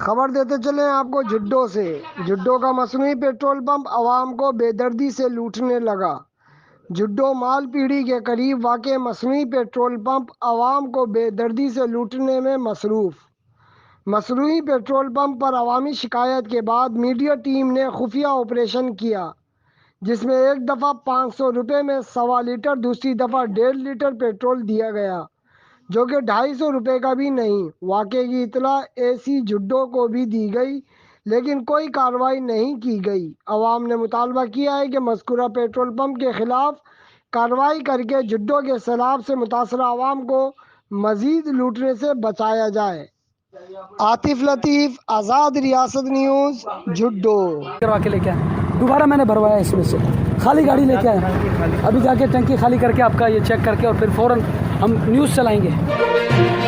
خبر دیتے چلیں آپ کو جڈو سے۔ جڈو کا مصنوعی پیٹرول پمپ عوام کو بے دردی سے لوٹنے لگا۔ جڈو مال پیڑھی کے قریب واقع مصنوعی پیٹرول پمپ عوام کو بے دردی سے لوٹنے میں مصروف۔ مصنوعی پیٹرول پمپ پر عوامی شکایت کے بعد میڈیا ٹیم نے خفیہ آپریشن کیا، جس میں ایک دفعہ 500 روپے میں 1.25 لیٹر، دوسری دفعہ 1.5 لیٹر پیٹرول دیا گیا، جو کہ 250 روپے کا بھی نہیں۔ واقعے کی اطلاع اے سی جڈو کو بھی دی گئی، لیکن کوئی کارروائی نہیں کی گئی۔ عوام نے مطالبہ کیا ہے کہ مذکورہ پیٹرول پمپ کے خلاف کارروائی کر کے جڈو کے سیلاب سے متاثرہ عوام کو مزید لوٹنے سے بچایا جائے۔ عاطف لطیف، آزاد ریاست نیوز، جڈو۔ کروا کے لے کے آئے، دوبارہ میں نے بھروایا اس میں سے، خالی گاڑی لے کے آئے۔ ابھی جا کے ٹنکی خالی کر کے آپ کا یہ چیک کر کے اور پھر فوراً ہم نیوز چلائیں گے۔